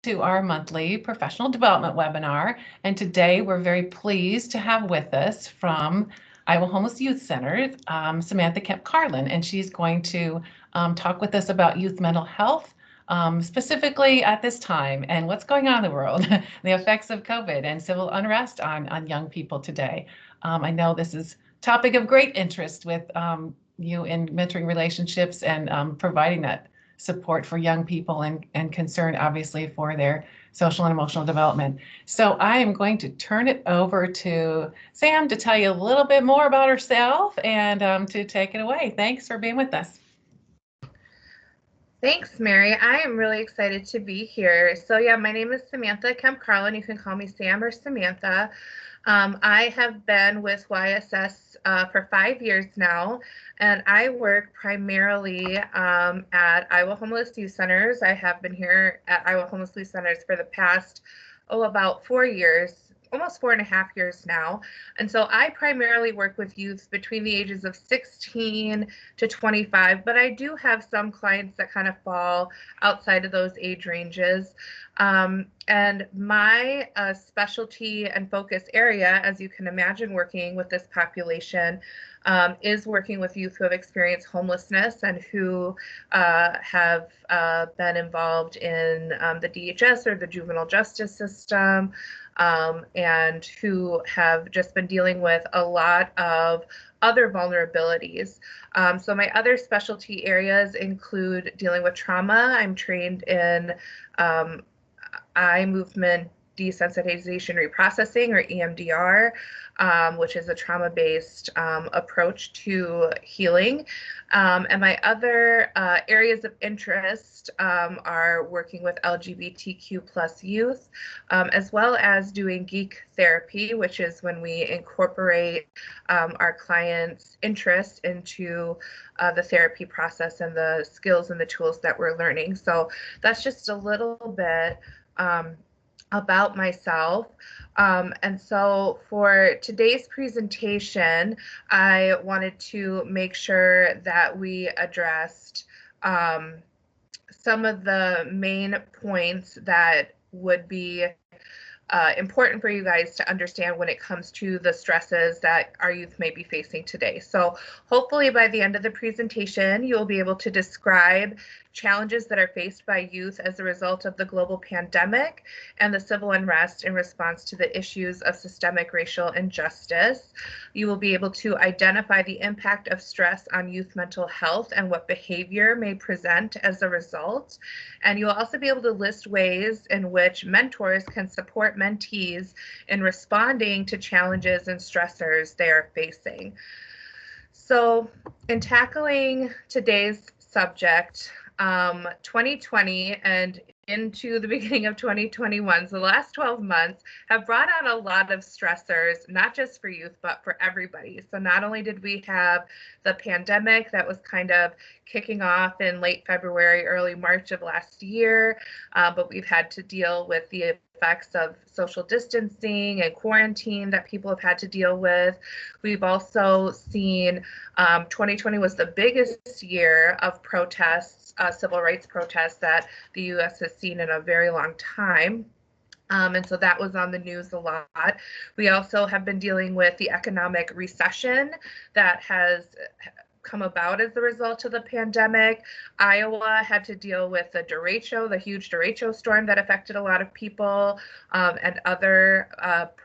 to our monthly professional development webinar. And today we're very pleased to have with us from Iowa Homeless Youth Center, Samantha Kemp-Carlin, and she's going to talk with us about youth mental health, specifically at this time and what's going on in the world, the effects of COVID and civil unrest on young people today. I know this is a topic of great interest with you in mentoring relationships and providing that support for young people and concern, obviously, for their social and emotional development. So I am going to turn it over to Sam to tell you a little bit more about herself and to take it away. Thanks for being with us. Thanks, Mary. I am really excited to be here. So yeah, my name is Samantha Kemp-Carlin. You can call me Sam or Samantha. I have been with YSS for 5 years now, and I work primarily at Iowa Homeless Youth Centers. I have been here at Iowa Homeless Youth Centers for the past, about 4 years, almost 4.5 years now. And so I primarily work with youth between the ages of 16 to 25, but I do have some clients that kind of fall outside of those age ranges. And my specialty and focus area, as you can imagine, working with this population, is working with youth who have experienced homelessness and who have been involved in the DHS or the juvenile justice system, and who have just been dealing with a lot of other vulnerabilities. So my other specialty areas include dealing with trauma. I'm trained in eye movement desensitization reprocessing, or EMDR, which is a trauma-based approach to healing. And my other areas of interest are working with LGBTQ plus youth, as well as doing geek therapy, which is when we incorporate our clients' interests into the therapy process and the skills and the tools that we're learning. So that's just a little bit about myself. And so for today's presentation, I wanted to make sure that we addressed some of the main points that would be important for you guys to understand when it comes to the stresses that our youth may be facing today. So hopefully by the end of the presentation, you'll be able to describe challenges that are faced by youth as a result of the global pandemic and the civil unrest in response to the issues of systemic racial injustice. You will be able to identify the impact of stress on youth mental health and what behavior may present as a result. And you'll also be able to list ways in which mentors can support mentees in responding to challenges and stressors they are facing. So in tackling today's subject, 2020 and into the beginning of 2021, so the last 12 months have brought on a lot of stressors, not just for youth, but for everybody. So not only did we have the pandemic that was kind of kicking off in late February, early March of last year, but we've had to deal with the effects of social distancing and quarantine that people have had to deal with. We've also seen 2020 was the biggest year of protests, civil rights protests that the U.S. has seen in a very long time. And so that was on the news a lot. We also have been dealing with the economic recession that has come about as a result of the pandemic. Iowa had to deal with the derecho, the huge derecho storm that affected a lot of people, and other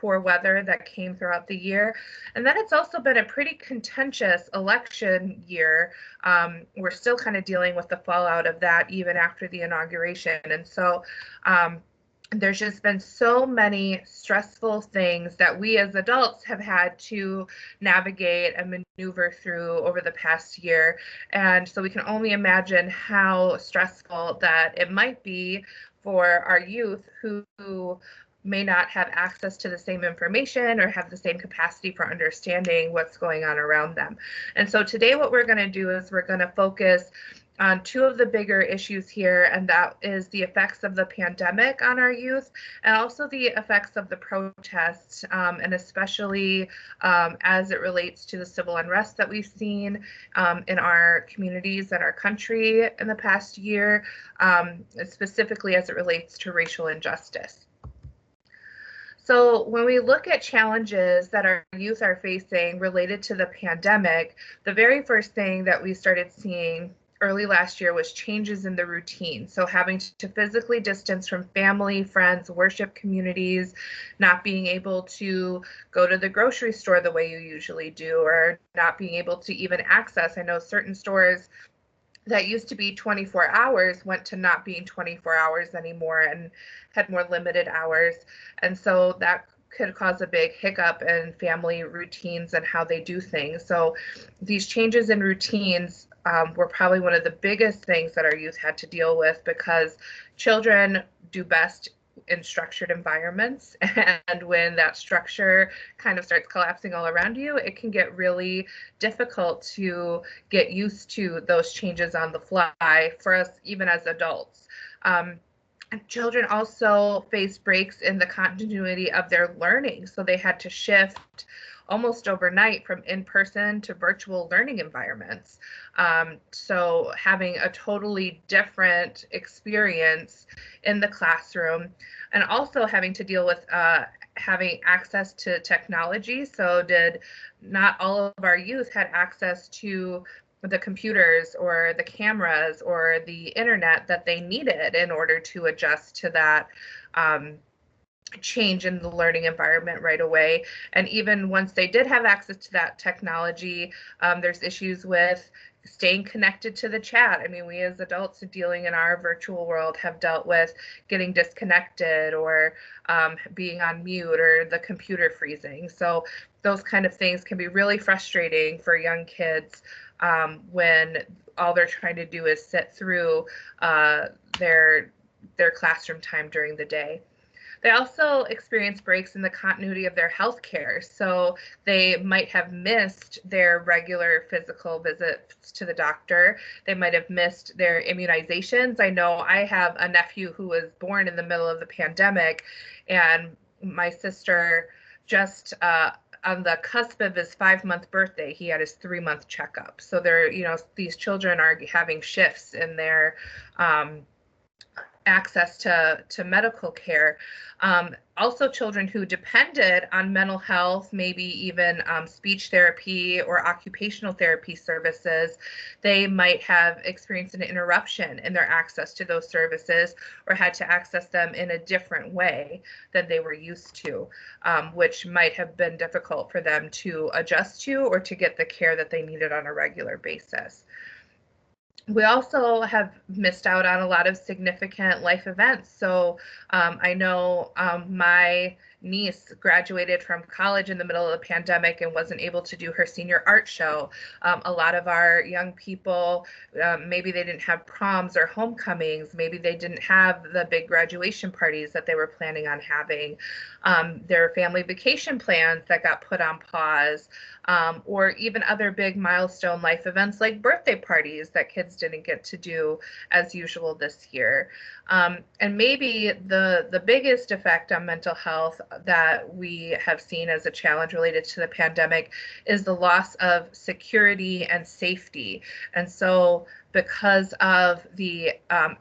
poor weather that came throughout the year. And then it's also been a pretty contentious election year. We're still kind of dealing with the fallout of that even after the inauguration. And so there's just been so many stressful things that we as adults have had to navigate and maneuver through over the past year. And so we can only imagine how stressful that it might be for our youth who may not have access to the same information or have the same capacity for understanding what's going on around them. And so today what we're going to do is we're going to focus on two of the bigger issues here, and that is the effects of the pandemic on our youth and also the effects of the protests, and especially as it relates to the civil unrest that we've seen in our communities and our country in the past year, specifically as it relates to racial injustice. So when we look at challenges that our youth are facing related to the pandemic, the very first thing that we started seeing early last year was changes in the routine. So having to physically distance from family, friends, worship communities, not being able to go to the grocery store the way you usually do, or not being able to even access. I know certain stores that used to be 24 hours went to not being 24 hours anymore and had more limited hours. And so that could cause a big hiccup in family routines and how they do things. So these changes in routines were probably one of the biggest things that our youth had to deal with, because children do best in structured environments, and when that structure kind of starts collapsing all around you, it can get really difficult to get used to those changes on the fly for us, even as adults. Children also faced breaks in the continuity of their learning, so they had to shift almost overnight from in-person to virtual learning environments. So having a totally different experience in the classroom, and also having to deal with having access to technology. So did not all of our youth had access to the computers or the cameras or the internet that they needed in order to adjust to that change in the learning environment right away. And even once they did have access to that technology, there's issues with staying connected to the chat. I mean, we as adults dealing in our virtual world have dealt with getting disconnected or being on mute or the computer freezing. So those kind of things can be really frustrating for young kids when all they're trying to do is sit through their classroom time during the day. They also experience breaks in the continuity of their health care. So they might have missed their regular physical visits to the doctor. They might have missed their immunizations. I know I have a nephew who was born in the middle of the pandemic, and my sister just on the cusp of his 5-month birthday, he had his 3-month checkup. So they're, these children are having shifts in their access to medical care. Also, children who depended on mental health, maybe even speech therapy or occupational therapy services, they might have experienced an interruption in their access to those services or had to access them in a different way than they were used to, which might have been difficult for them to adjust to or to get the care that they needed on a regular basis. We also have missed out on a lot of significant life events. So I know my niece graduated from college in the middle of the pandemic and wasn't able to do her senior art show. A lot of our young people, maybe they didn't have proms or homecomings, maybe they didn't have the big graduation parties that they were planning on having. Their family vacation plans that got put on pause, or even other big milestone life events like birthday parties that kids didn't get to do as usual this year. And maybe the biggest effect on mental health that we have seen as a challenge related to the pandemic is the loss of security and safety. And so because of the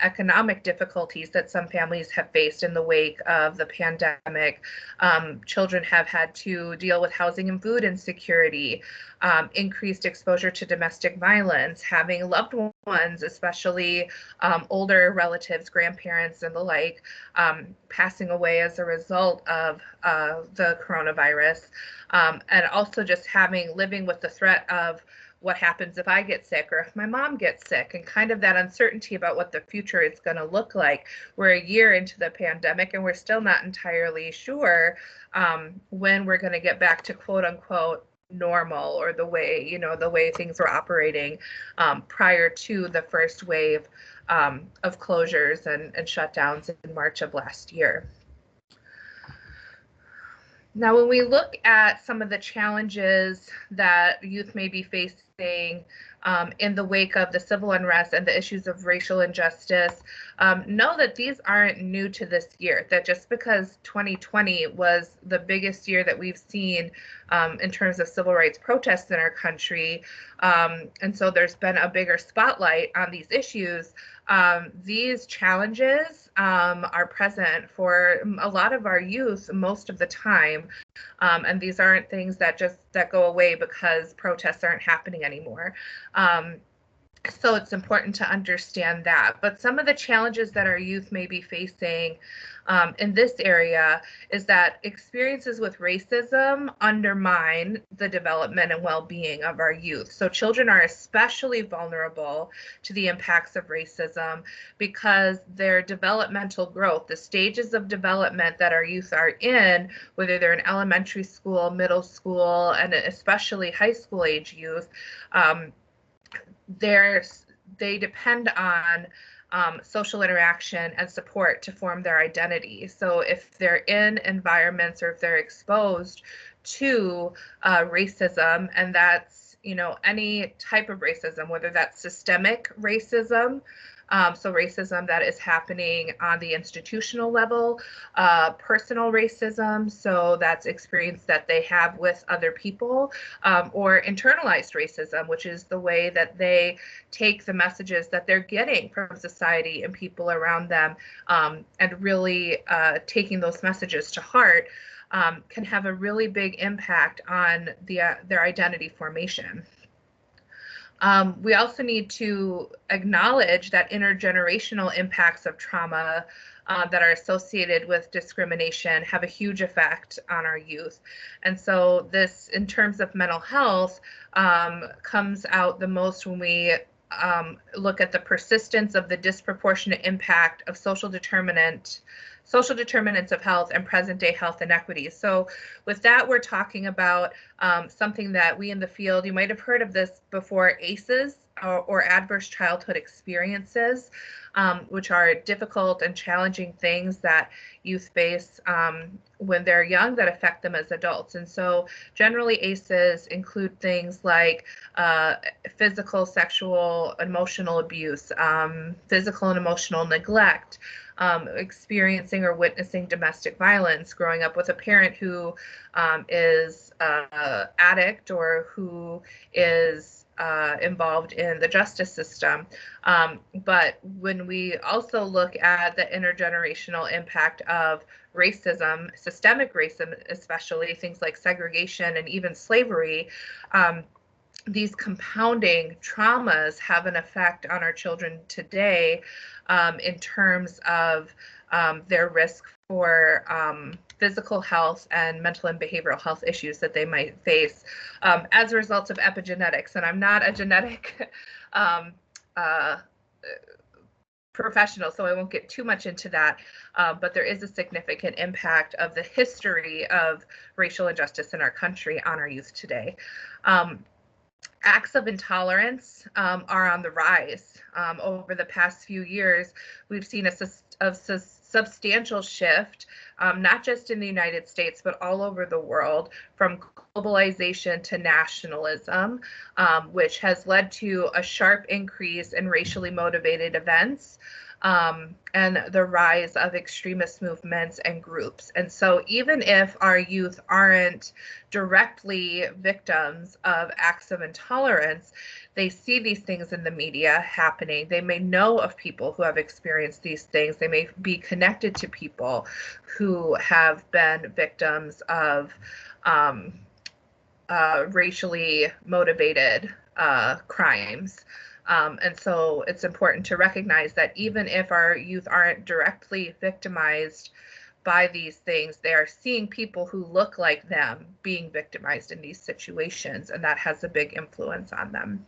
economic difficulties that some families have faced in the wake of the pandemic, children have had to deal with housing and food insecurity, increased exposure to domestic violence, having loved ones, especially older relatives, grandparents, and the like, passing away as a result of the coronavirus, and also just living with the threat of what happens if I get sick or if my mom gets sick, and kind of that uncertainty about what the future is going to look like. We're a year into the pandemic and we're still not entirely sure when we're going to get back to quote unquote normal, or the way things were operating prior to the first wave of closures and shutdowns in March of last year. Now, when we look at some of the challenges that youth may be facing in the wake of the civil unrest and the issues of racial injustice, know that these aren't new to this year, that just because 2020 was the biggest year that we've seen in terms of civil rights protests in our country, and so there's been a bigger spotlight on these issues. These challenges are present for a lot of our youth most of the time, and these aren't things that go away because protests aren't happening anymore. So it's important to understand that. But some of the challenges that our youth may be facing in this area is that experiences with racism undermine the development and well-being of our youth. So children are especially vulnerable to the impacts of racism because their developmental growth, the stages of development that our youth are in, whether they're in elementary school, middle school, and especially high school age youth, they depend on social interaction and support to form their identity. So if they're in environments or if they're exposed to racism, and that's, any type of racism, whether that's systemic racism, so racism that is happening on the institutional level, personal racism, so that's experience that they have with other people, or internalized racism, which is the way that they take the messages that they're getting from society and people around them, and really taking those messages to heart, can have a really big impact on their identity formation. We also need to acknowledge that intergenerational impacts of trauma that are associated with discrimination have a huge effect on our youth. And so this, in terms of mental health, comes out the most when we look at the persistence of the disproportionate impact of social determinants of health and present-day health inequities. So with that, we're talking about something that we in the field, you might have heard of this before, ACEs, or adverse childhood experiences, which are difficult and challenging things that youth face when they're young that affect them as adults. And so generally ACEs include things like physical, sexual, emotional abuse, physical and emotional neglect, experiencing or witnessing domestic violence, growing up with a parent who is an addict or who is involved in the justice system. But when we also look at the intergenerational impact of racism, systemic racism, especially things like segregation and even slavery, these compounding traumas have an effect on our children today in terms of their risk for physical health and mental and behavioral health issues that they might face as a result of epigenetics. And I'm not a genetic professional, so I won't get too much into that, but there is a significant impact of the history of racial injustice in our country on our youth today. Acts of intolerance are on the rise. Over the past few years, we've seen a substantial shift, not just in the United States, but all over the world, from globalization to nationalism, which has led to a sharp increase in racially motivated events, and the rise of extremist movements and groups. And so even if our youth aren't directly victims of acts of intolerance, they see these things in the media happening. They may know of people who have experienced these things. They may be connected to people who have been victims of racially motivated crimes. And so it's important to recognize that even if our youth aren't directly victimized by these things, they are seeing people who look like them being victimized in these situations, and that has a big influence on them.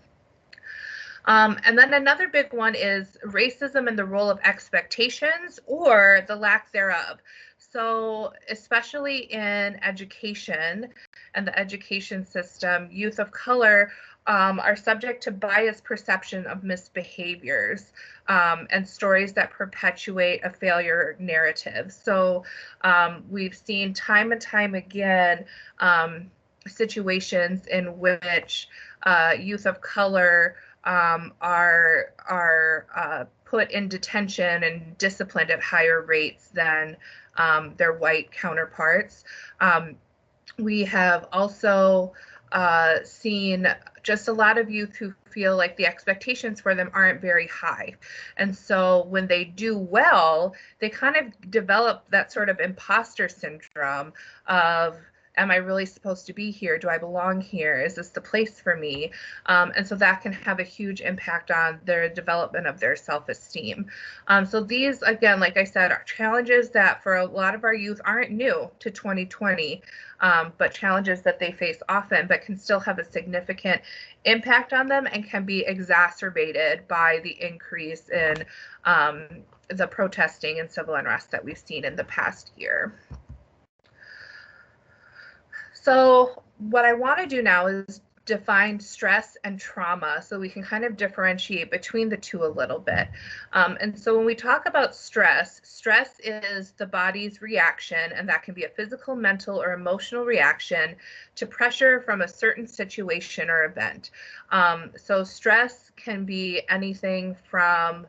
And then another big one is racism and the role of expectations or the lack thereof. So especially in education and the education system, youth of color are subject to biased perception of misbehaviors and stories that perpetuate a failure narrative. So we've seen time and time again situations in which youth of color are put in detention and disciplined at higher rates than their white counterparts. We have also seen just a lot of youth who feel like the expectations for them aren't very high. And so when they do well, they kind of develop that sort of imposter syndrome of, am I really supposed to be here? Do I belong here? Is this the place for me? And so that can have a huge impact on their development of their self-esteem. So these, again, like I said, are challenges that for a lot of our youth aren't new to 2020, but challenges that they face often, but can still have a significant impact on them and can be exacerbated by the increase in the protesting and civil unrest that we've seen in the past year. So what I want to do now is define stress and trauma so we can kind of differentiate between the two a little bit. And so when we talk about stress, stress is the body's reaction, and that can be a physical, mental, or emotional reaction to pressure from a certain situation or event. So stress can be anything from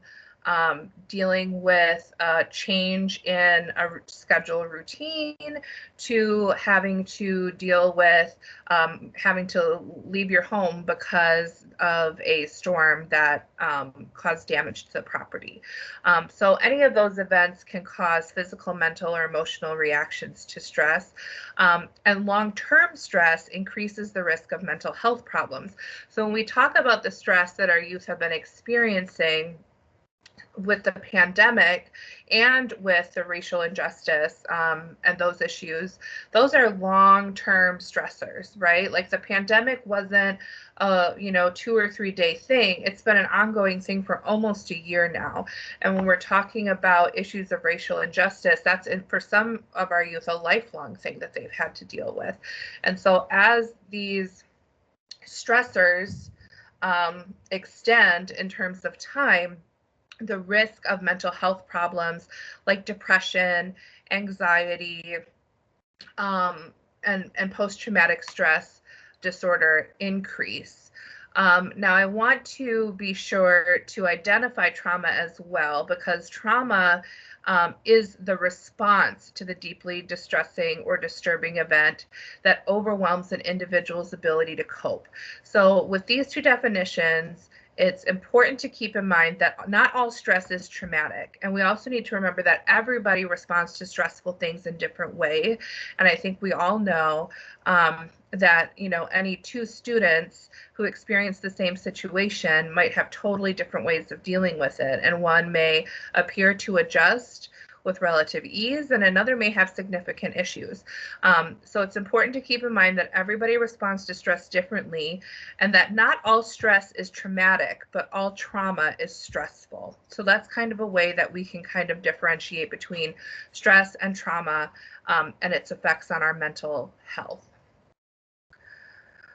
dealing with a change in a schedule routine to having to deal with having to leave your home because of a storm that caused damage to the property. So any of those events can cause physical, mental, or emotional reactions to stress. And long-term stress increases the risk of mental health problems. So when we talk about the stress that our youth have been experiencing with the pandemic and with the racial injustice and those issues, those are long-term stressors, right? Like the pandemic wasn't a 2 or 3 day thing. It's been an ongoing thing for almost a year now. And when we're talking about issues of racial injustice, that's for some of our youth a lifelong thing that they've had to deal with. And so as these stressors extend in terms of time, the risk of mental health problems like depression, anxiety, and post-traumatic stress disorder increase. Now, I want to be sure to identify trauma as well, because trauma is the response to the deeply distressing or disturbing event that overwhelms an individual's ability to cope. So with these two definitions, it's important to keep in mind that not all stress is traumatic. And we also need to remember that everybody responds to stressful things in different ways. And I think we all know that, any two students who experience the same situation might have totally different ways of dealing with it. And one may appear to adjust with relative ease, and another may have significant issues. So it's important to keep in mind that everybody responds to stress differently, and that not all stress is traumatic, but all trauma is stressful. So that's kind of a way that we can kind of differentiate between stress and trauma and its effects on our mental health.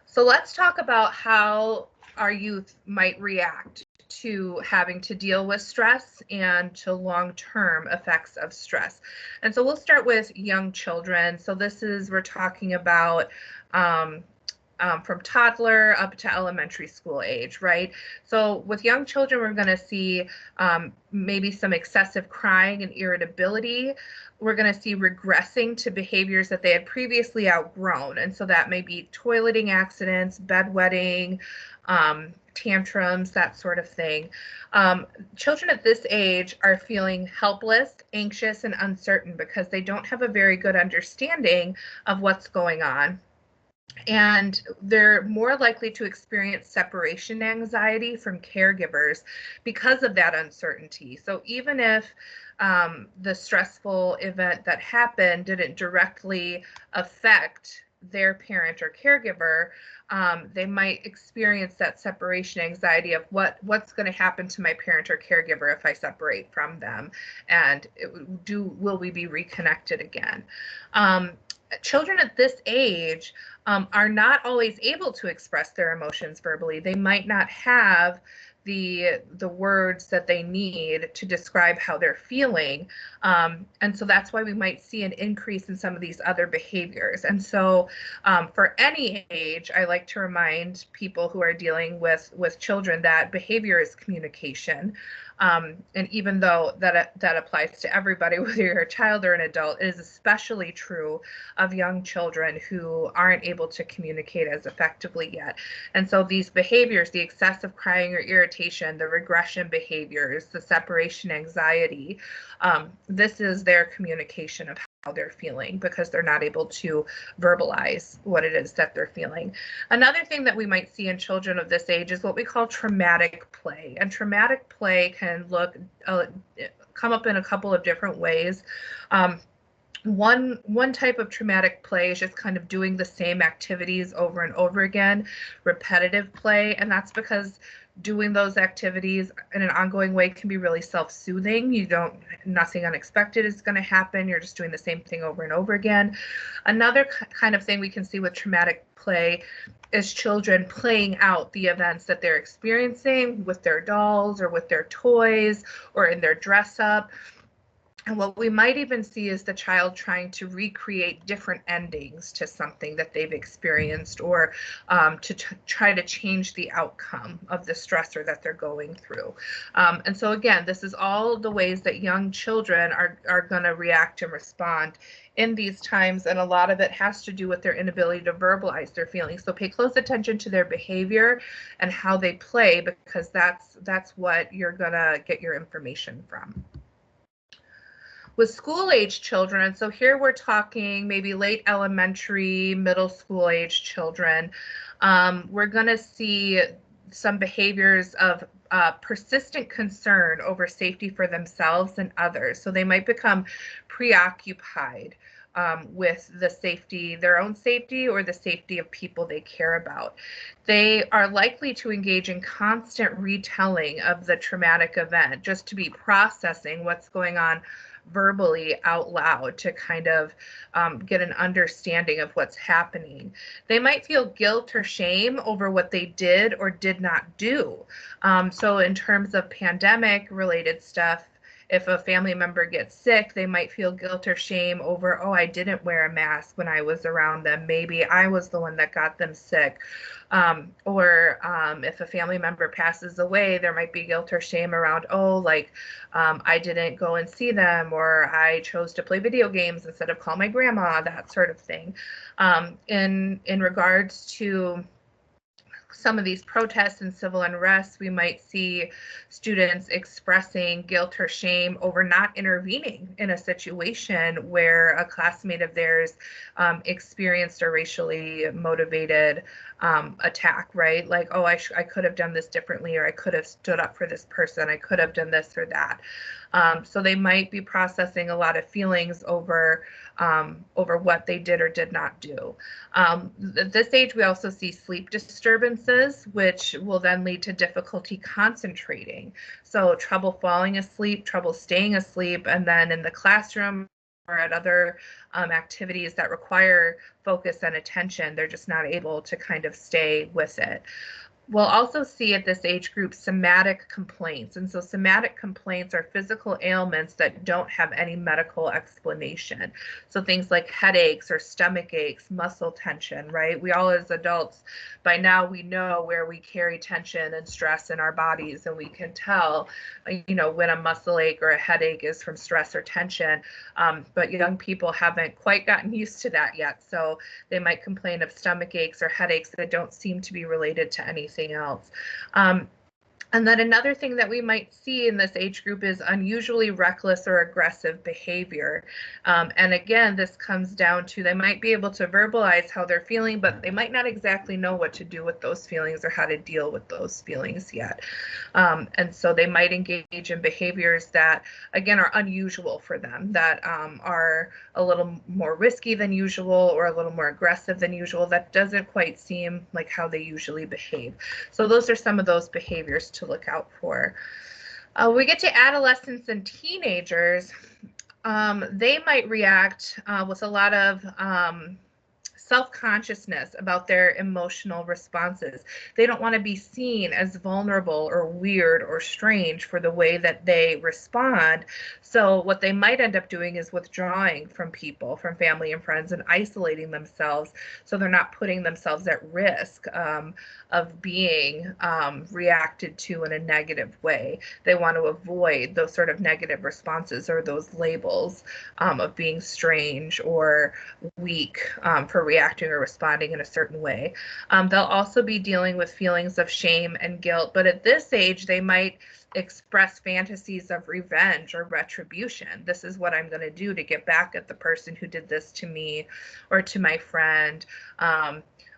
So let's talk about how our youth might react to having to deal with stress and to long-term effects of stress. And so we'll start with young children. So we're talking about from toddler up to elementary school age, right? So with young children, we're going to see maybe some excessive crying and irritability. We're going to see regressing to behaviors that they had previously outgrown. And so that may be toileting accidents, bedwetting, tantrums, that sort of thing. Children at this age are feeling helpless, anxious, and uncertain because they don't have a very good understanding of what's going on. And they're more likely to experience separation anxiety from caregivers because of that uncertainty. So even if the stressful event that happened didn't directly affect their parent or caregiver, they might experience that separation anxiety of what's going to happen to my parent or caregiver if I separate from them, and will we be reconnected again? Children at this age are not always able to express their emotions verbally. They might not have the words that they need to describe how they're feeling. And so that's why we might see an increase in some of these other behaviors. And so for any age, I like to remind people who are dealing with children that behavior is communication. And even though that applies to everybody, whether you're a child or an adult, it is especially true of young children who aren't able to communicate as effectively yet. And so these behaviors, the excessive crying or irritation, the regression behaviors, the separation anxiety, this is their communication of how they're feeling because they're not able to verbalize what it is that they're feeling. Another thing that we might see in children of this age is what we call traumatic play. And traumatic play can come up in a couple of different ways. One type of traumatic play is just kind of doing the same activities over and over again, repetitive play, and that's because doing those activities in an ongoing way can be really self-soothing. Nothing unexpected is going to happen. You're just doing the same thing over and over again. Another kind of thing we can see with traumatic play is children playing out the events that they're experiencing with their dolls or with their toys or in their dress up. And what we might even see is the child trying to recreate different endings to something that they've experienced, or to try to change the outcome of the stressor that they're going through. And so again, this is all the ways that young children are going to react and respond in these times, and a lot of it has to do with their inability to verbalize their feelings. So pay close attention to their behavior and how they play, because that's what you're going to get your information from. With school-age children, and so here we're talking maybe late elementary, middle school-age children, we're going to see some behaviors of persistent concern over safety for themselves and others. So they might become preoccupied with their own safety or the safety of people they care about. They are likely to engage in constant retelling of the traumatic event, just to be processing what's going on verbally out loud to kind of get an understanding of what's happening. They might feel guilt or shame over what they did or did not do. So in terms of pandemic related stuff, if a family member gets sick, they might feel guilt or shame over, oh, I didn't wear a mask when I was around them. Maybe I was the one that got them sick. Or if a family member passes away, there might be guilt or shame around, oh, like I didn't go and see them, or I chose to play video games instead of call my grandma, that sort of thing. In regards to some of these protests and civil unrest, we might see students expressing guilt or shame over not intervening in a situation where a classmate of theirs experienced a racially motivated attack, right? Like, oh, I could have done this differently, or I could have stood up for this person, I could have done this or that. So they might be processing a lot of feelings over what they did or did not do. At this age, we also see sleep disturbances, which will then lead to difficulty concentrating. So trouble falling asleep, trouble staying asleep, and then in the classroom or at other activities that require focus and attention, they're just not able to kind of stay with it. We'll also see at this age group somatic complaints. And so somatic complaints are physical ailments that don't have any medical explanation. So things like headaches or stomach aches, muscle tension, right? We all as adults, by now we know where we carry tension and stress in our bodies, and we can tell, when a muscle ache or a headache is from stress or tension. But young people haven't quite gotten used to that yet. So they might complain of stomach aches or headaches that don't seem to be related to anything else. And then another thing that we might see in this age group is unusually reckless or aggressive behavior. And again, this comes down to, they might be able to verbalize how they're feeling, but they might not exactly know what to do with those feelings or how to deal with those feelings yet. And so they might engage in behaviors that, again, are unusual for them, that are a little more risky than usual or a little more aggressive than usual. That doesn't quite seem like how they usually behave. So those are some of those behaviors to look out for. We get to adolescents and teenagers. They might react with a lot of self-consciousness about their emotional responses. They don't want to be seen as vulnerable or weird or strange for the way that they respond. So what they might end up doing is withdrawing from people, from family and friends, and isolating themselves so they're not putting themselves at risk of being reacted to in a negative way. They want to avoid those sort of negative responses or those labels of being strange or weak for reacting or responding in a certain way. They'll also be dealing with feelings of shame and guilt, but at this age, they might express fantasies of revenge or retribution. This is what I'm going to do to get back at the person who did this to me or to my friend.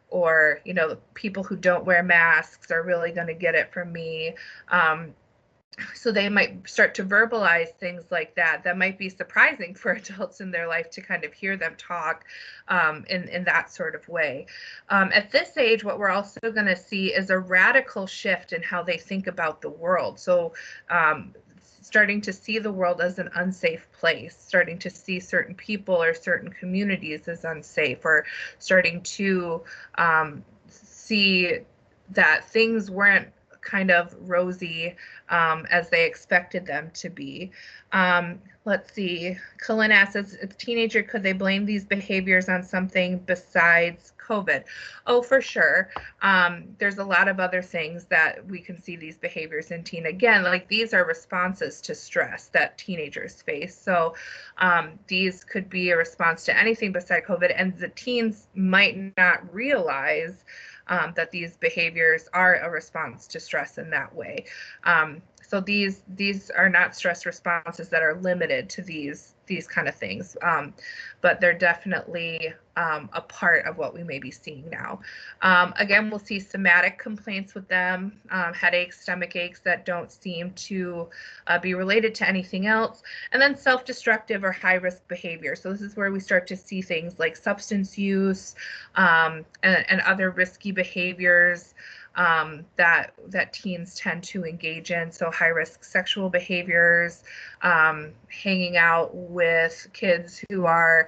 Or, you know, people who don't wear masks are really going to get it from me. So they might start to verbalize things like that. That might be surprising for adults in their life to kind of hear them talk in that sort of way. At this age, what we're also going to see is a radical shift in how they think about the world. So starting to see the world as an unsafe place, starting to see certain people or certain communities as unsafe, or starting to see that things weren't kind of rosy as they expected them to be. Let's see, Colin asks, as a teenager, could they blame these behaviors on something besides COVID? Oh, for sure. There's a lot of other things that we can see these behaviors in teen. Again, like these are responses to stress that teenagers face. So these could be a response to anything besides COVID, and the teens might not realize that these behaviors are a response to stress in that way. So these are not stress responses that are limited to these kind of things, but they're definitely a part of what we may be seeing now. Again, we'll see somatic complaints with them, headaches, stomach aches that don't seem to be related to anything else, and then self-destructive or high-risk behavior. So this is where we start to see things like substance use and other risky behaviors that teens tend to engage in. So high-risk sexual behaviors, hanging out with kids who are,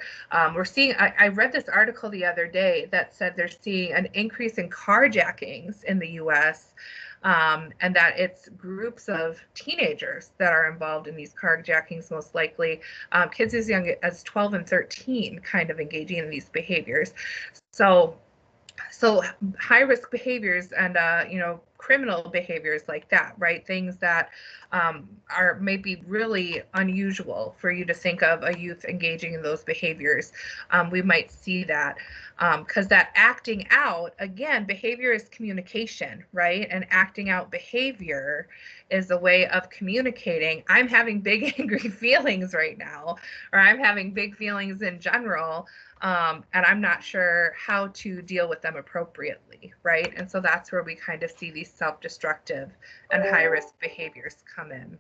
we're seeing, I read this article the other day that said they're seeing an increase in carjackings in the US, and that it's groups of teenagers that are involved in these carjackings, most likely, kids as young as 12 and 13 kind of engaging in these behaviors. So high risk behaviors and criminal behaviors like that, right? Things that are maybe really unusual for you to think of a youth engaging in those behaviors. We might see that because that acting out, again, behavior is communication, right? And acting out behavior is a way of communicating, I'm having big angry feelings right now, or I'm having big feelings in general. And I'm not sure how to deal with them appropriately, right? And so that's where we kind of see these self-destructive and high-risk behaviors come in.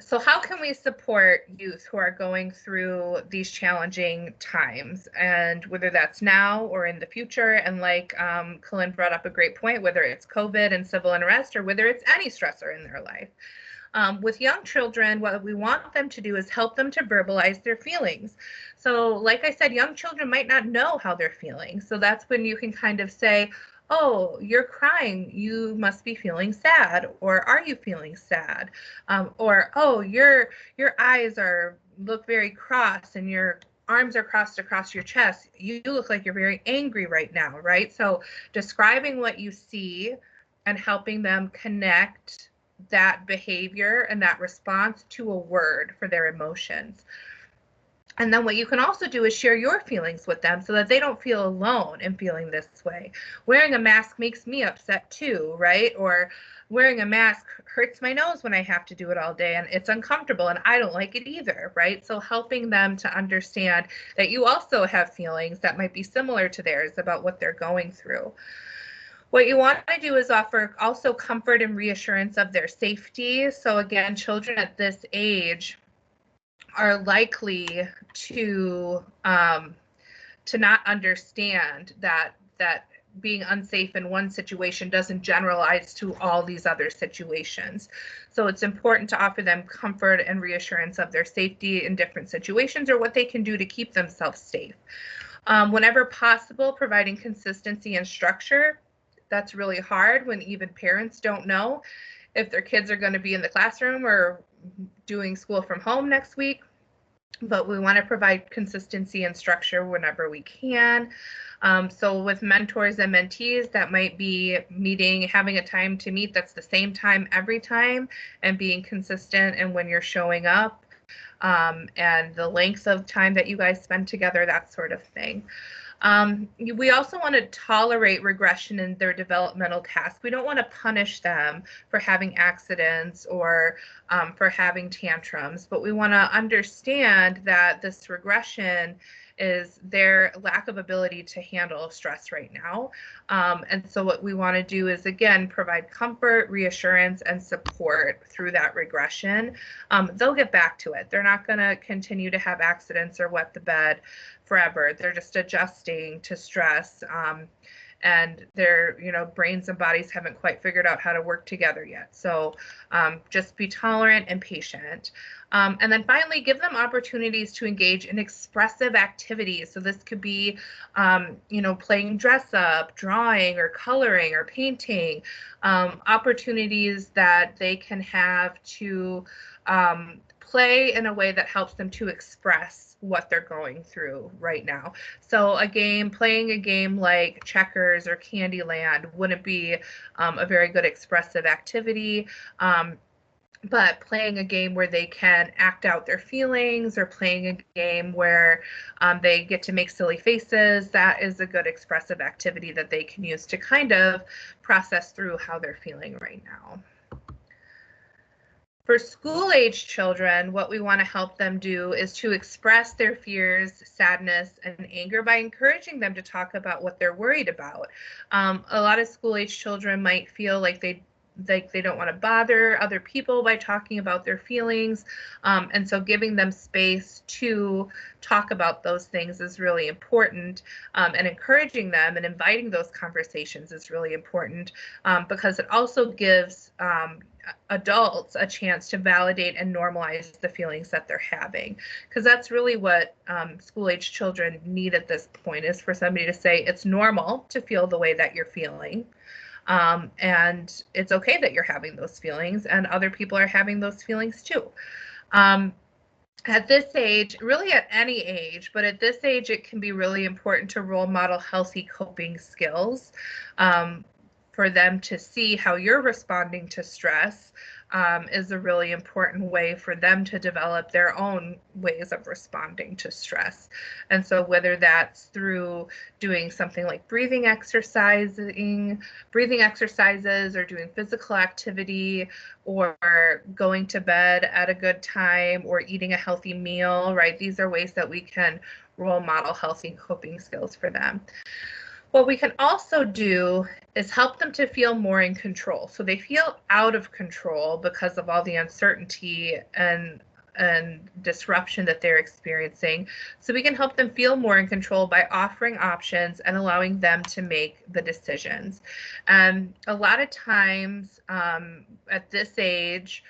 So how can we support youth who are going through these challenging times, and whether that's now or in the future? And like Colin brought up a great point, whether it's COVID and civil unrest or whether it's any stressor in their life. With young children, what we want them to do is help them to verbalize their feelings. So like I said, young children might not know how they're feeling. So that's when you can kind of say, oh, you're crying, you must be feeling sad, or are you feeling sad? Or, oh, your eyes look very cross and your arms are crossed across your chest. You look like you're very angry right now, right? So describing what you see and helping them connect that behavior and that response to a word for their emotions. And then what you can also do is share your feelings with them so that they don't feel alone in feeling this way. Wearing a mask makes me upset too, right? Or wearing a mask hurts my nose when I have to do it all day and it's uncomfortable and I don't like it either, right? So helping them to understand that you also have feelings that might be similar to theirs about what they're going through. What you want to do is offer also comfort and reassurance of their safety. So again, children at this age are likely to not understand that being unsafe in one situation doesn't generalize to all these other situations. So it's important to offer them comfort and reassurance of their safety in different situations or what they can do to keep themselves safe. Whenever possible, providing consistency and structure. That's really hard when even parents don't know if their kids are going to be in the classroom or doing school from home next week. But we want to provide consistency and structure whenever we can. So with mentors and mentees, that might be having a time to meet that's the same time every time, and being consistent and when you're showing up, and the length of time that you guys spend together, that sort of thing. We also want to tolerate regression in their developmental tasks. We don't want to punish them for having accidents or for having tantrums, but we want to understand that this regression is their lack of ability to handle stress right now. And so what we want to do is, again, provide comfort, reassurance, and support through that regression. They'll get back to it. They're not going to continue to have accidents or wet the bed forever. They're just adjusting to stress, and their brains and bodies haven't quite figured out how to work together yet. So just be tolerant and patient. And then finally, give them opportunities to engage in expressive activities. So this could be playing dress up, drawing or coloring or painting, opportunities that they can have to play in a way that helps them to express what they're going through right now. So playing a game like checkers or Candyland wouldn't be a very good expressive activity. But playing a game where they can act out their feelings, or playing a game where they get to make silly faces, that is a good expressive activity that they can use to kind of process through how they're feeling right now. For school-age children, what we want to help them do is to express their fears, sadness, and anger by encouraging them to talk about what they're worried about. A lot of school-age children might feel like they don't want to bother other people by talking about their feelings. And so giving them space to talk about those things is really important, and encouraging them and inviting those conversations is really important, because it also gives adults a chance to validate and normalize the feelings that they're having, because that's really what school-age children need at this point, is for somebody to say it's normal to feel the way that you're feeling. And it's okay that you're having those feelings, and other people are having those feelings too. At this age, really at any age, but at this age, it can be really important to role model healthy coping skills, for them to see how you're responding to stress. Is a really important way for them to develop their own ways of responding to stress. And so whether that's through doing something like breathing exercises, or doing physical activity, or going to bed at a good time, or eating a healthy meal, right? These are ways that we can role model healthy coping skills for them. What we can also do is help them to feel more in control. So they feel out of control because of all the uncertainty and disruption that they're experiencing. So we can help them feel more in control by offering options and allowing them to make the decisions. And a lot of times at this age,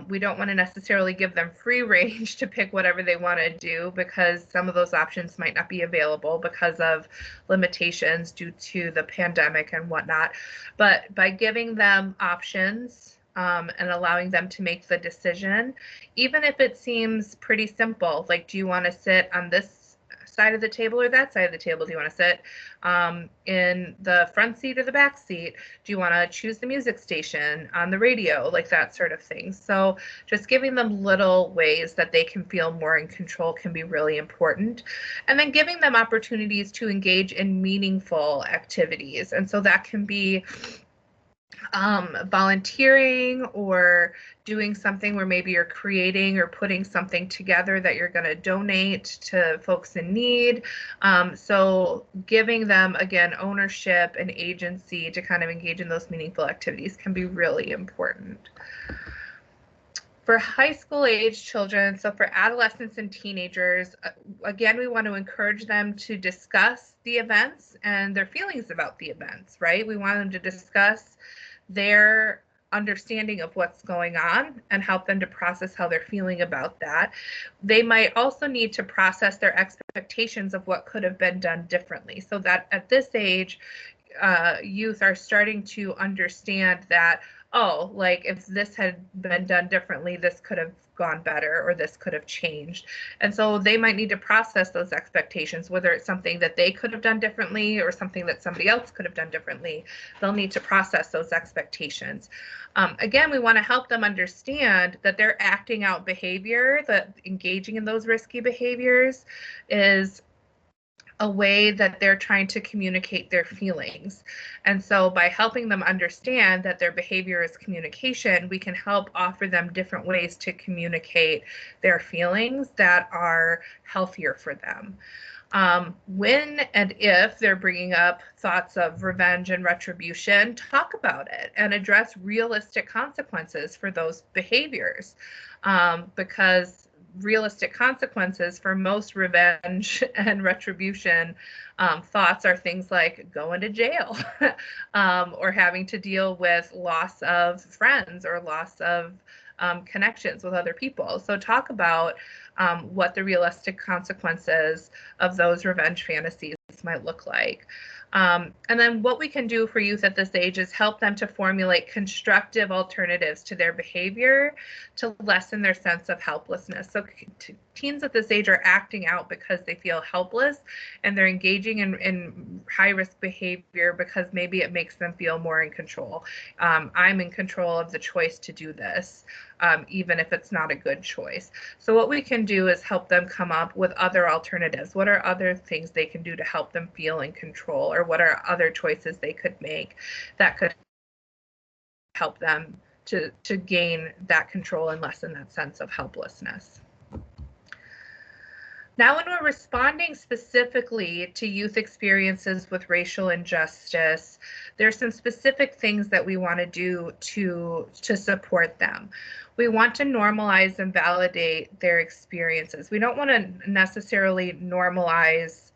we don't want to necessarily give them free range to pick whatever they want to do, because some of those options might not be available because of limitations due to the pandemic and whatnot. But by giving them options, and allowing them to make the decision, even if it seems pretty simple, like, do you want to sit on this side of the table or that side of the table? Do you want to sit in the front seat or the back seat? Do you want to choose the music station on the radio? Like that sort of thing. So just giving them little ways that they can feel more in control can be really important. And then giving them opportunities to engage in meaningful activities. And so that can be volunteering, or doing something where maybe you're creating or putting something together that you're going to donate to folks in need. So giving them, again, ownership and agency to kind of engage in those meaningful activities can be really important. For high school age children, so for adolescents and teenagers, again, we want to encourage them to discuss the events and their feelings about the events, right? We want them to discuss their understanding of what's going on and help them to process how they're feeling about that. They might also need to process their expectations of what could have been done differently, so that at this age, youth are starting to understand that, oh, like if this had been done differently, this could have gone better or this could have changed. And so they might need to process those expectations, whether it's something that they could have done differently or something that somebody else could have done differently. They'll need to process those expectations. Again, we want to help them understand that they're acting out behavior, that engaging in those risky behaviors is a way that they're trying to communicate their feelings. And so by helping them understand that their behavior is communication, we can help offer them different ways to communicate their feelings that are healthier for them. When and if they're bringing up thoughts of revenge and retribution, talk about it and address realistic consequences for those behaviors, because realistic consequences for most revenge and retribution thoughts are things like going to jail or having to deal with loss of friends or loss of connections with other people. So talk about what the realistic consequences of those revenge fantasies might look like. And then what we can do for youth at this age is help them to formulate constructive alternatives to their behavior to lessen their sense of helplessness. So teens at this age are acting out because they feel helpless, and they're engaging in high-risk behavior because maybe it makes them feel more in control. I'm in control of the choice to do this, even if it's not a good choice. So what we can do is help them come up with other alternatives. What are other things they can do to help them feel in control, or what are other choices they could make that could help them to gain that control and lessen that sense of helplessness. Now, when we're responding specifically to youth experiences with racial injustice, there's some specific things that we want to do to support them. We want to normalize and validate their experiences. We don't want to necessarily normalize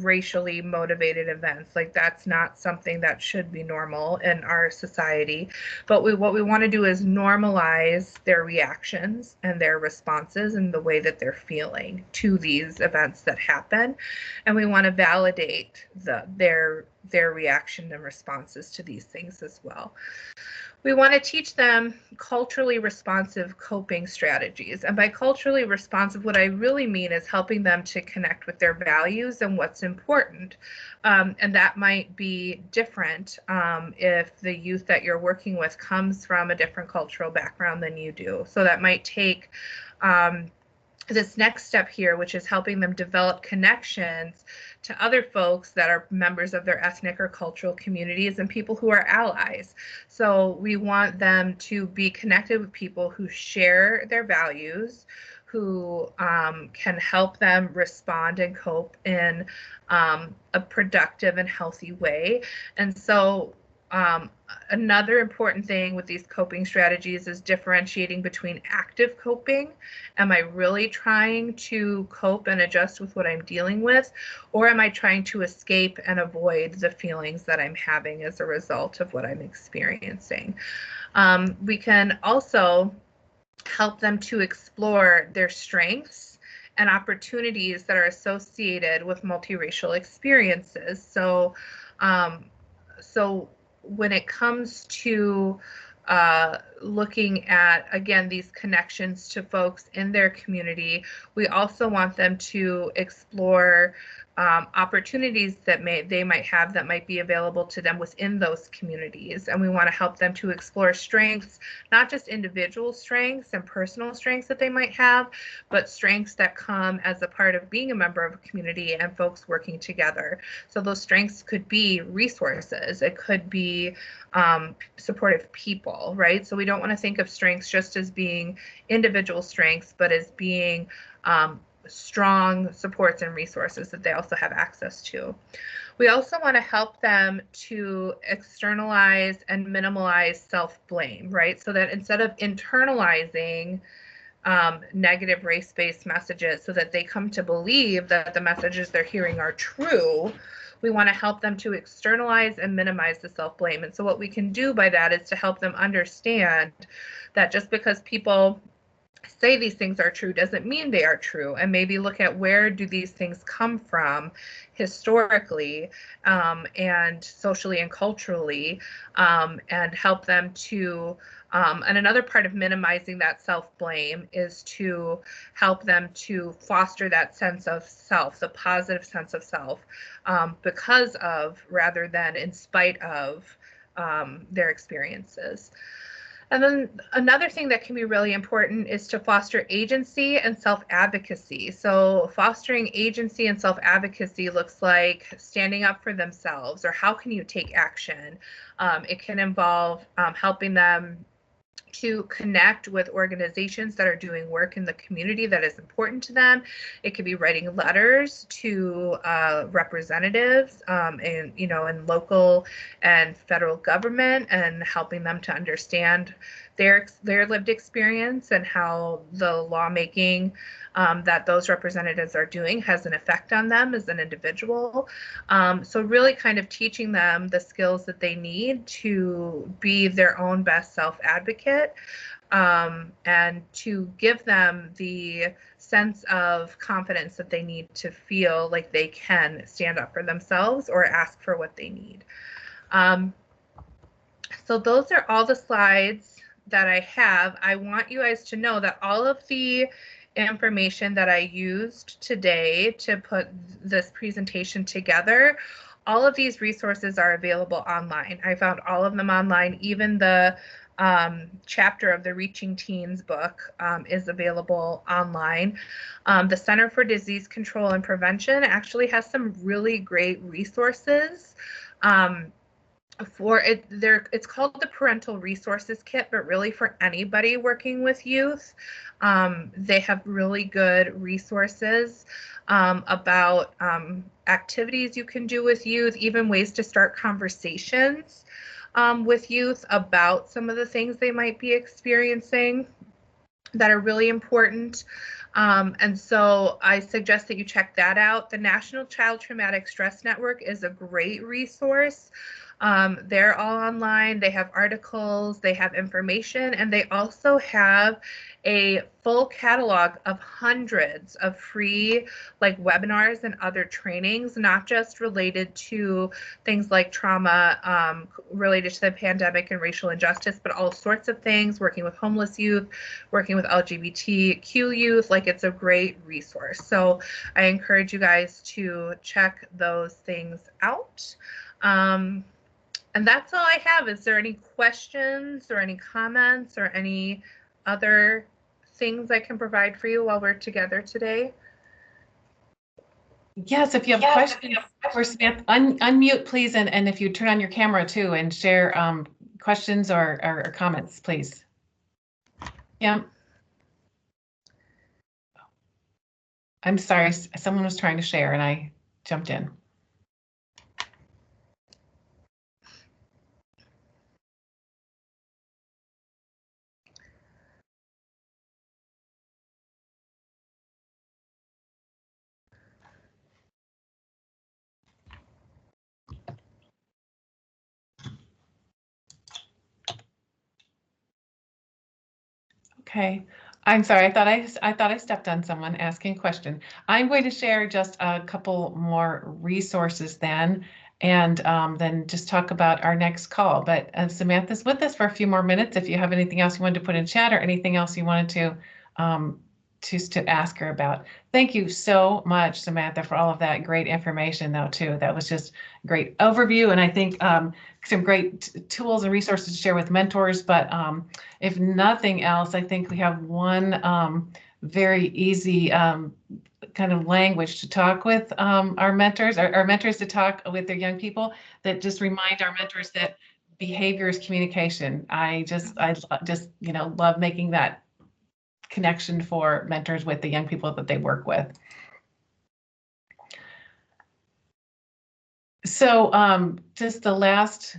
racially motivated events. Like, that's not something that should be normal in our society. But what we want to do is normalize their reactions and their responses and the way that they're feeling to these events that happen. And we want to validate their reaction and responses to these things as well. We want to teach them culturally responsive coping strategies. And by culturally responsive, what I really mean is helping them to connect with their values and what's important. And that might be different if the youth that you're working with comes from a different cultural background than you do. So that might take this next step here, which is helping them develop connections to other folks that are members of their ethnic or cultural communities and people who are allies. So we want them to be connected with people who share their values, who can help them respond and cope in a productive and healthy way. And so another important thing with these coping strategies is differentiating between active coping. Am I really trying to cope and adjust with what I'm dealing with? Or am I trying to escape and avoid the feelings that I'm having as a result of what I'm experiencing? We can also help them to explore their strengths and opportunities that are associated with multiracial experiences. So when it comes to looking at, again, these connections to folks in their community, we also want them to explore opportunities that they might have that might be available to them within those communities. And we want to help them to explore strengths, not just individual strengths and personal strengths that they might have, but strengths that come as a part of being a member of a community and folks working together. So those strengths could be resources, it could be supportive people, right? So we don't want to think of strengths just as being individual strengths, but as being strong supports and resources that they also have access to. We also want to help them to externalize and minimize self-blame, right? So that instead of internalizing negative race-based messages so that they come to believe that the messages they're hearing are true, we want to help them to externalize and minimize the self-blame. And so what we can do by that is to help them understand that just because people say these things are true doesn't mean they are true, and maybe look at where do these things come from historically and socially and culturally, and help them to and another part of minimizing that self-blame is to help them to foster that sense of self, the positive sense of self, because of rather than in spite of their experiences. And then another thing that can be really important is to foster agency and self-advocacy. So fostering agency and self-advocacy looks like standing up for themselves, or how can you take action? It can involve helping them to connect with organizations that are doing work in the community that is important to them. It could be writing letters to representatives in local and federal government, and helping them to understand their lived experience and how the lawmaking that those representatives are doing has an effect on them as an individual. So really kind of teaching them the skills that they need to be their own best self-advocate, and to give them the sense of confidence that they need to feel like they can stand up for themselves or ask for what they need. So those are all the slides that I have. I want you guys to know that all of the information that I used today to put this presentation together, all of these resources are available online. I found all of them online. Even the chapter of the Reaching Teens book is available online. The Center for Disease Control and Prevention actually has some really great resources for it. It's called the Parental Resources Kit, but really for anybody working with youth, they have really good resources about activities you can do with youth, even ways to start conversations with youth about some of the things they might be experiencing that are really important. And so I suggest that you check that out. The National Child Traumatic Stress Network is a great resource. They're all online. They have articles, they have information, and they also have a full catalog of hundreds of free webinars and other trainings, not just related to things like trauma related to the pandemic and racial injustice, but all sorts of things, working with homeless youth, working with LGBTQ youth. It's a great resource. So I encourage you guys to check those things out. And that's all I have. Is there any questions or any comments or any other things I can provide for you while we're together today? Yes, if you have questions for Samantha, unmute please, and if you turn on your camera too and share questions or comments, please. Yeah. I'm sorry, someone was trying to share and I jumped in. Okay, I'm sorry. I thought I stepped on someone asking a question. I'm going to share just a couple more resources then, and then just talk about our next call. But Samantha's with us for a few more minutes. If you have anything else you wanted to put in chat or anything else you wanted to choose to ask her about. Thank you so much, Samantha, for all of that great information though too. That was just a great overview, and I think some great tools and resources to share with mentors. But if nothing else, I think we have one very easy kind of language to talk with our mentors, our mentors to talk with their young people, that just remind our mentors that behavior is communication. I just love making that connection for mentors with the young people that they work with. So just the last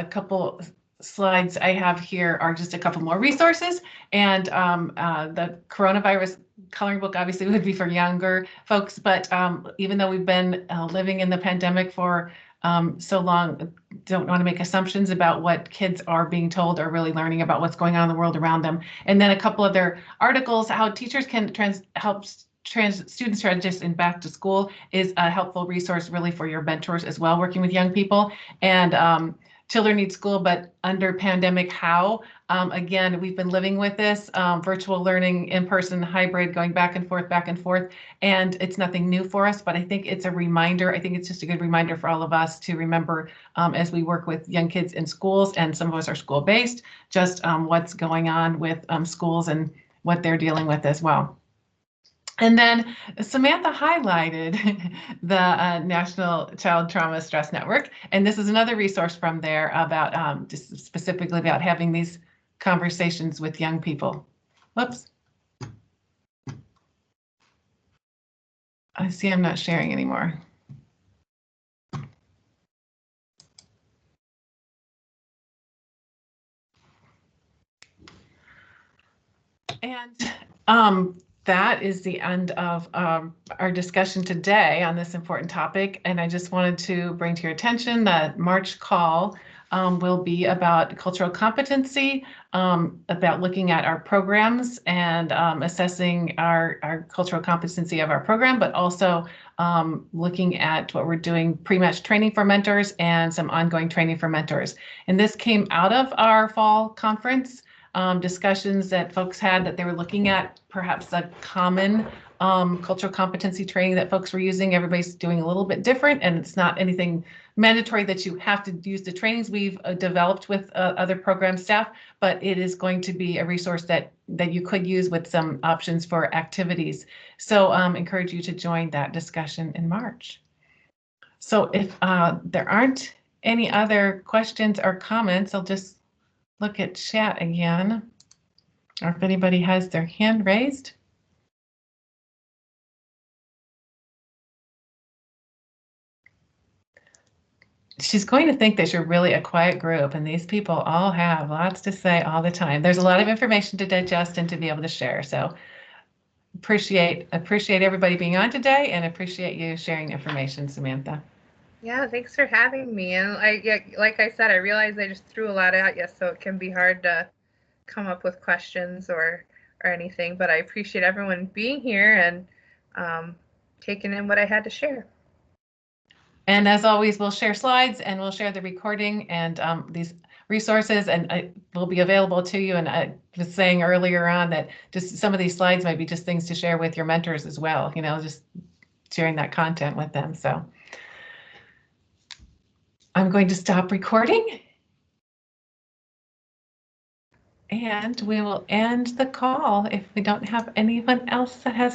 couple slides I have here are just a couple more resources, and the coronavirus coloring book obviously would be for younger folks, but even though we've been living in the pandemic for so long, don't want to make assumptions about what kids are being told or really learning about what's going on in the world around them. And then a couple other articles, how teachers can help students transition back to school is a helpful resource really for your mentors as well, working with young people. And Children Need School, but under pandemic, how? Again, we've been living with this virtual learning, in-person, hybrid, going back and forth, and it's nothing new for us, but I think it's a reminder. I think it's just a good reminder for all of us to remember as we work with young kids in schools, and some of us are school-based, just what's going on with schools and what they're dealing with as well. And then Samantha highlighted the National Child Trauma Stress Network, and this is another resource from there about just specifically about having these conversations with young people. Whoops. I see I'm not sharing anymore. And that is the end of our discussion today on this important topic. And I just wanted to bring to your attention that March call will be about cultural competency, about looking at our programs and assessing our cultural competency of our program, but also looking at what we're doing, pre-match training for mentors and some ongoing training for mentors. And this came out of our fall conference. Discussions that folks had, that they were looking at perhaps a common cultural competency training that folks were using. Everybody's doing a little bit different, and it's not anything mandatory that you have to use the trainings we've developed with other program staff, but it is going to be a resource that you could use with some options for activities. So encourage you to join that discussion in March. So if there aren't any other questions or comments, I'll just look at chat again, or if anybody has their hand raised. She's going to think that you're really a quiet group, and these people all have lots to say all the time. There's a lot of information to digest and to be able to share. So appreciate everybody being on today, and appreciate you sharing information, Samantha. Yeah, thanks for having me. And like I said, I realize I just threw a lot at you, so it can be hard to come up with questions or anything, but I appreciate everyone being here and taking in what I had to share. And as always, we'll share slides and we'll share the recording and these resources, and it will be available to you. And I was saying earlier on that just some of these slides might be just things to share with your mentors as well, just sharing that content with them. So I'm going to stop recording, and we will end the call if we don't have anyone else that has